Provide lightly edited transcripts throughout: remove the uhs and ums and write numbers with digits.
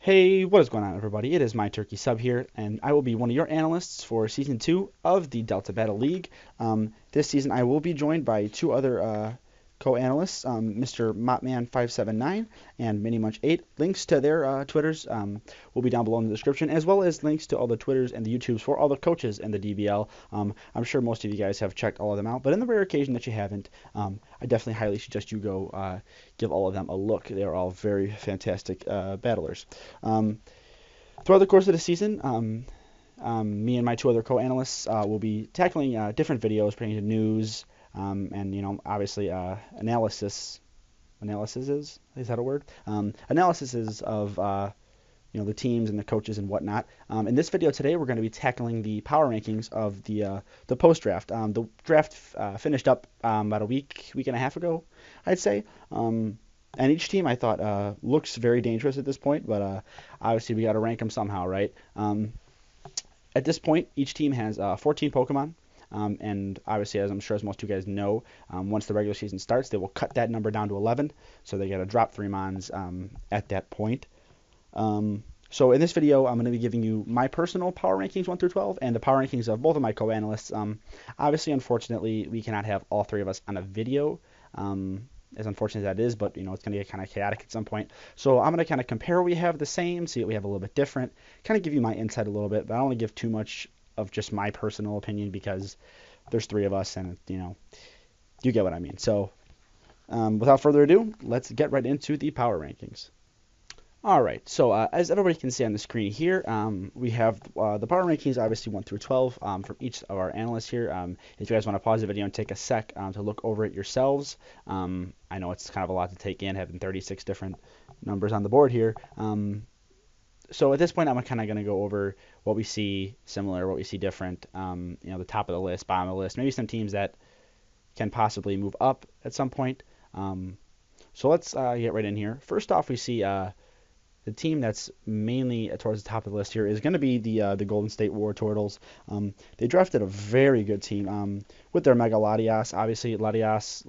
Hey, what is going on, everybody? It is my Turkey Sub here, and I will be one of your analysts for Season 2 of the Delta Battle League. This season, I will be joined by two other co-analysts, Mr. Mopman579 and MiniMunch8. Links to their Twitters will be down below in the description, as well as links to all the Twitters and the YouTubes for all the coaches in the DBL. I'm sure most of you guys have checked all of them out, but in the rare occasion that you haven't, I definitely highly suggest you go give all of them a look. They are all very fantastic battlers. Throughout the course of the season, me and my two other co-analysts will be tackling different videos pertaining to news and obviously analysis. Analysis is that a word? Analysis is of the teams and the coaches and whatnot. In this video today, we're going to be tackling the power rankings of the post draft. The draft finished up about a week and a half ago, I'd say. And each team I thought looks very dangerous at this point, but obviously we got to rank them somehow, right? At this point, each team has 14 Pokemon. And obviously, as I'm sure as most of you guys know, once the regular season starts, they will cut that number down to 11. So they got to drop 3 Mons at that point. So in this video, I'm going to be giving you my personal power rankings 1 through 12 and the power rankings of both of my co-analysts. Obviously, unfortunately, we cannot have all 3 of us on a video. As unfortunate as that is, but it's going to get kind of chaotic at some point. So I'm going to kind of compare what we have the same, see what we have a little bit different, kind of give you my insight a little bit, but I don't want to give too much of just my personal opinion because there's 3 of us and you get what I mean. So without further ado, let's get right into the power rankings. All right, so as everybody can see on the screen here, we have the power rankings, obviously 1 through 12 from each of our analysts here. If you guys want to pause the video and take a sec to look over it yourselves, I know it's kind of a lot to take in, having 36 different numbers on the board here. So at this point, I'm kind of going to go over what we see similar, what we see different, the top of the list, bottom of the list, maybe some teams that can possibly move up at some point. So let's get right in here. First off, we see the team that's mainly towards the top of the list here is going to be the Golden State Wartortles. They drafted a very good team with their Mega Latios. Obviously, Latios,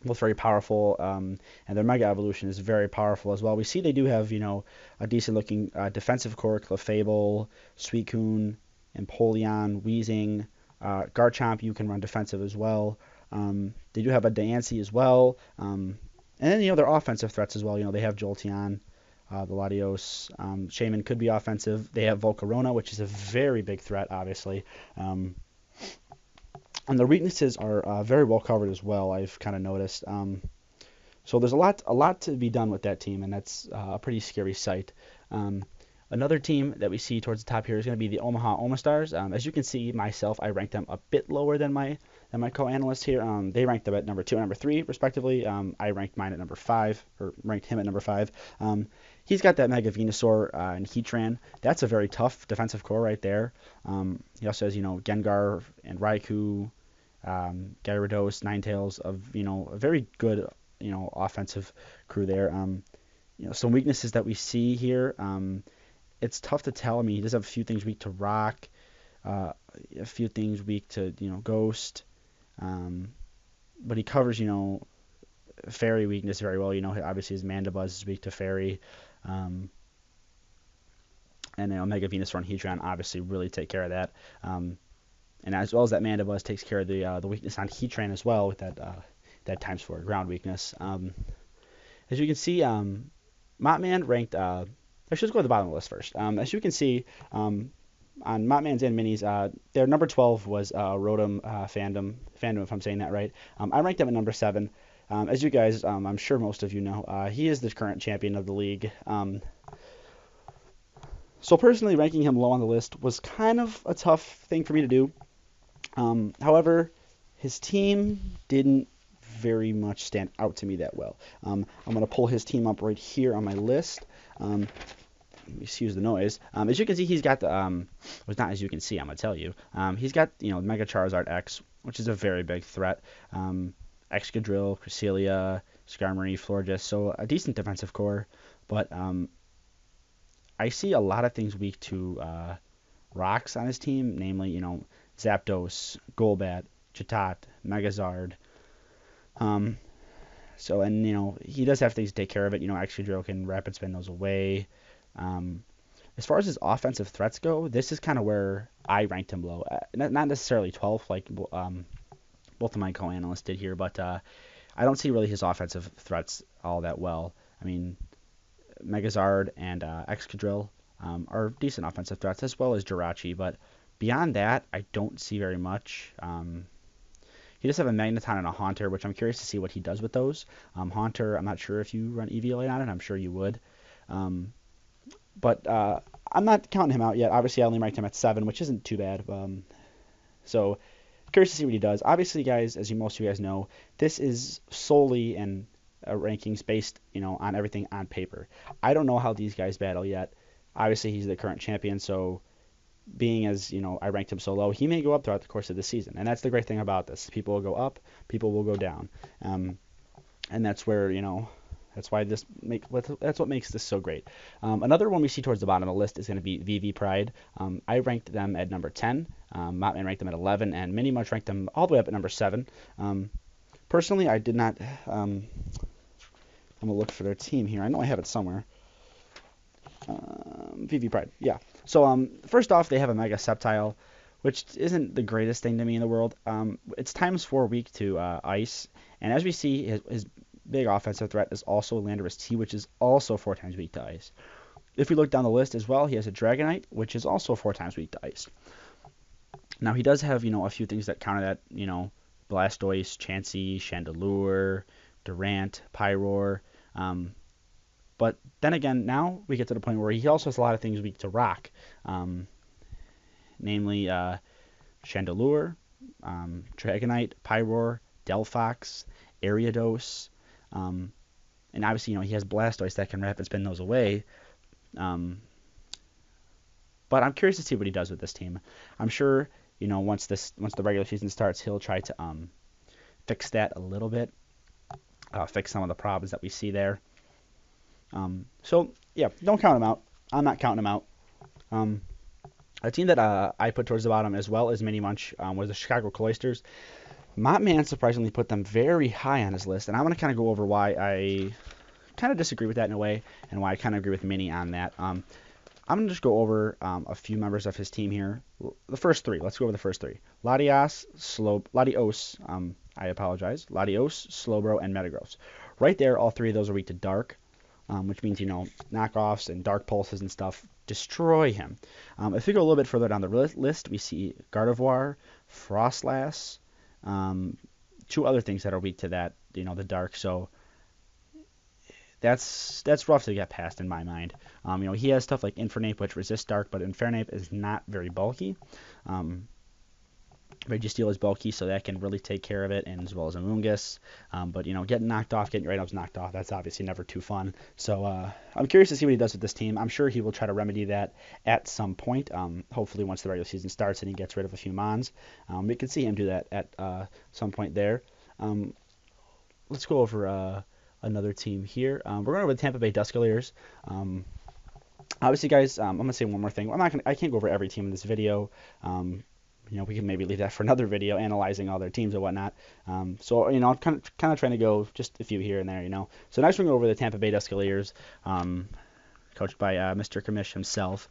both very powerful, and their Mega Evolution is very powerful as well. We see they do have, a decent-looking defensive core, Clefable, Suicune, Empoleon, Weezing, Garchomp. You can run defensive as well. They do have a Diancie as well. And then, their offensive threats as well. They have Jolteon, the Latios. Shaman could be offensive. They have Volcarona, which is a very big threat, obviously. And their weaknesses are very well covered as well, I've kind of noticed. So there's a lot to be done with that team, and that's a pretty scary sight. Another team that we see towards the top here is going to be the Omaha Omastars. As you can see, myself, I ranked them a bit lower than my co-analyst here. They ranked them at number 2 and number 3, respectively. I ranked mine at number 5, or ranked him at number 5. He's got that Mega Venusaur and Heatran. That's a very tough defensive core right there. He also has, Gengar and Raikou, Gyarados, Ninetales, of a very good, offensive crew there. Some weaknesses that we see here. It's tough to tell. I mean, he does have a few things weak to Rock, a few things weak to, Ghost, but he covers, Fairy weakness very well. Obviously his Mandibuzz is weak to Fairy, and Mega Venusaur and Heatran obviously really take care of that. And as well as that Mandibuzz takes care of the weakness on Heatran as well with that ×4 ground weakness. As you can see, Mopman ranked. Let's just go to the bottom of the list first. As you can see, on Mopman's and Mini's, their number 12 was Rotom, Fandom, if I'm saying that right. I ranked them at number 7. As you guys, I'm sure most of you know, he is the current champion of the league. So personally, ranking him low on the list was kind of a tough thing for me to do. However, his team didn't very much stand out to me that well. I'm going to pull his team up right here on my list. Excuse the noise. As you can see, he's got the well, not as you can see, I'm gonna tell you. He's got Mega Charizard X, which is a very big threat. Excadrill, Cresselia, Skarmory, Florges, so a decent defensive core. But I see a lot of things weak to rocks on his team, namely Zapdos, Golbat, Chatot, Megazard. So, and, he does have things to take care of it. Excadrill can rapid spin those away. As far as his offensive threats go, this is kind of where I ranked him low. Not necessarily 12th like both of my co-analysts did here, but I don't see really his offensive threats all that well. I mean, Megazard and Excadrill are decent offensive threats, as well as Jirachi, but beyond that, I don't see very much. He does have a Magneton and a Haunter, which I'm curious to see what he does with those. Haunter, I'm not sure if you run EVLA on it. I'm sure you would. But I'm not counting him out yet. Obviously, I only ranked him at 7, which isn't too bad. So curious to see what he does. Obviously, guys, as most of you guys know, this is solely in rankings based, on everything on paper. I don't know how these guys battle yet. Obviously, he's the current champion, so being as, I ranked him so low, he may go up throughout the course of the season. And that's the great thing about this. People will go up, people will go down. And that's where, that's why that's what makes this so great. Another one we see towards the bottom of the list is going to be Vivipride. I ranked them at number 10. Mopman ranked them at 11, and Minimuch ranked them all the way up at number 7. Personally, I did not. I'm gonna look for their team here. I know I have it somewhere. Vivipride, yeah. So first off, they have a Mega Sceptile, which isn't the greatest thing to me in the world. It's ×4 weak to Ice, and as we see, his big offensive threat is also Landorus T, which is also 4 times weak to Ice. If we look down the list as well, he has a Dragonite, which is also 4 times weak to Ice. Now, he does have, a few things that counter that, Blastoise, Chansey, Chandelure, Durant, Pyroar. But then again, now we get to the point where he also has a lot of things weak to Rock, namely Chandelure, Dragonite, Pyroar, Delphox, Ariados, and obviously, he has Blastoise that can rapid spin those away. But I'm curious to see what he does with this team. I'm sure, once the regular season starts, he'll try to fix that a little bit, fix some of the problems that we see there. So yeah, don't count him out. I'm not counting him out. A team that I put towards the bottom as well as Minimuch was the Chicago Cloysters. Mopman surprisingly put them very high on his list, and I'm going to kind of go over why I kind of disagree with that in a way, and why I kind of agree with Mini on that. I'm going to just go over a few members of his team here. The first 3. Let's go over the first 3. Latios, Slowbro, and Metagross. Right there, all 3 of those are weak to Dark, which means, knockoffs and Dark Pulses and stuff destroy him. If we go a little bit further down the list, we see Gardevoir, Frostlass, 2 other things that are weak to that, the Dark. So that's rough to get past in my mind. He has stuff like Infernape, which resists Dark, but Infernape is not very bulky. Registeel is bulky, so that can really take care of it, and as well as Amoonguss. But, getting knocked off, getting your items knocked off, that's obviously never too fun. So I'm curious to see what he does with this team. I'm sure he will try to remedy that at some point, hopefully once the regular season starts and he gets rid of a few Mons. We could see him do that at some point there. Let's go over another team here. We're going over the Tampa Bay Duskulleers. Obviously, guys, I'm going to say one more thing. I can't go over every team in this video. We can maybe leave that for another video, analyzing all their teams and whatnot. So, I'm kind of trying to go just a few here and there, So next we're going to go over the Tampa Bay Duskulleers, coached by Mr. Kamish himself.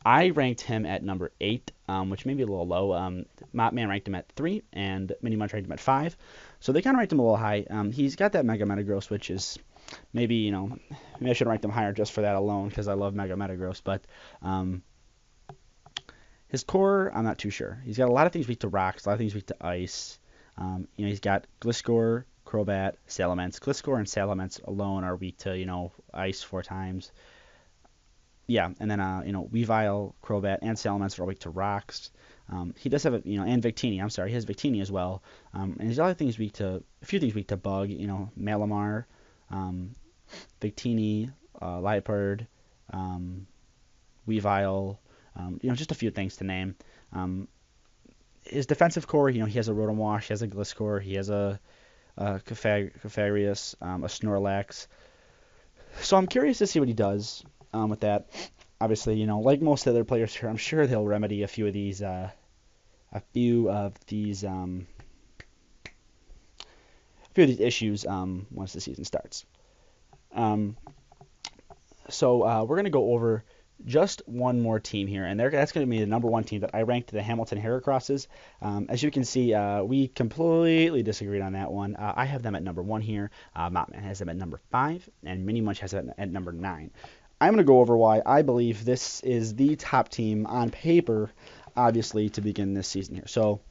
I ranked him at number 8, which may be a little low. Mopman ranked him at 3, and Minimuch ranked him at 5. So they kind of ranked him a little high. He's got that Mega Metagross, which is maybe, maybe I should rank him higher just for that alone, because I love Mega Metagross. But his core, I'm not too sure. He's got a lot of things weak to rocks, a lot of things weak to ice. He's got Gliscor, Crobat, Salamence. Gliscor and Salamence alone are weak to, ice 4 times. Yeah, and then, Weavile, Crobat, and Salamence are all weak to rocks. He does have, and Victini. I'm sorry, he has Victini as well. And there's a few things weak to Bug, Malamar, Victini, Liepard, Weavile, just a few things to name. His defensive core, he has a Rotom Wash, he has a Gliscor, he has a Clefairy, a Snorlax. So I'm curious to see what he does with that. Obviously, like most other players here, I'm sure they'll remedy a few of these few of these issues once the season starts. So we're going to go over just one more team here, and that's going to be the number one team that I ranked, the Hamilton Heracrosses. As you can see, we completely disagreed on that one. I have them at number 1 here. Mopman has them at number 5, and Mini Munch has them at number 9. I'm going to go over why I believe this is the top team on paper, obviously, to begin this season here. So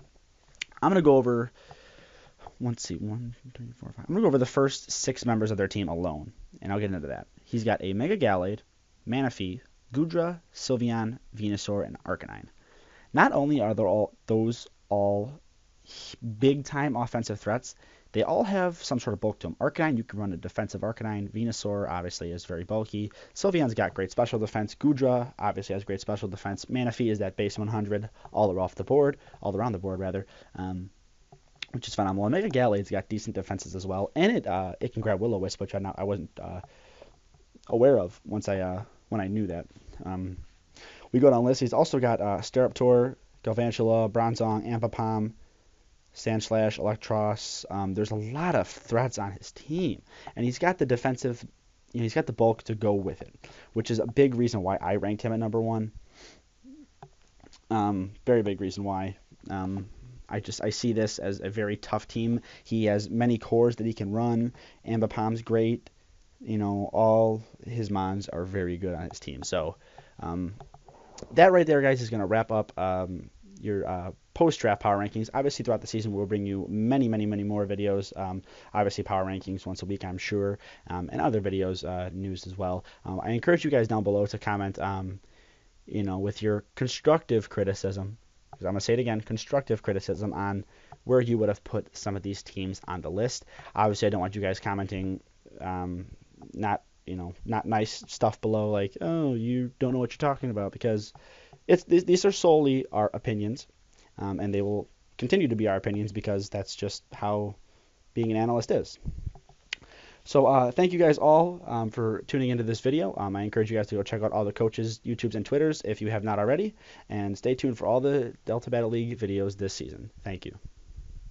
I'm going to go over, let's see, 1, 2, 3, 4, 5. I'm going to go over the first 6 members of their team alone, and I'll get into that. He's got a Mega Gallade, Manaphy, Goodra, Sylveon, Venusaur, and Arcanine. Not only are those all big-time offensive threats, they all have some sort of bulk to them. Arcanine, you can run a defensive Arcanine. Venusaur, obviously, is very bulky. Sylveon's got great special defense. Goodra, obviously, has great special defense. Manaphy is that base 100 all around the board, which is phenomenal. And Mega Gallade's got decent defenses as well, and it can grab Will-O-Wisp, which I wasn't aware of when I knew that. We go down list. He's also got Staraptor, Galvantula, Bronzong, Ampapom, Sandslash, Electros. There's a lot of threats on his team, and he's got the defensive, he's got the bulk to go with it, which is a big reason why I ranked him at number 1. Very big reason why. I see this as a very tough team. He has many cores that he can run. Ambipom's great. All his mons are very good on his team. So that right there, guys, is going to wrap up your post-draft power rankings. Obviously, throughout the season, we'll bring you many, many, many more videos. Obviously, power rankings once a week, I'm sure, and other videos, news as well. I encourage you guys down below to comment, with your constructive criticism. Because I'm going to say it again, constructive criticism on where you would have put some of these teams on the list. Obviously, I don't want you guys commenting not nice stuff below, like, oh, you don't know what you're talking about, because these are solely our opinions, and they will continue to be our opinions because that's just how being an analyst is. So thank you guys all for tuning into this video. I encourage you guys to go check out all the coaches' YouTubes and Twitters if you have not already, and stay tuned for all the Delta Battle League videos this season. Thank you.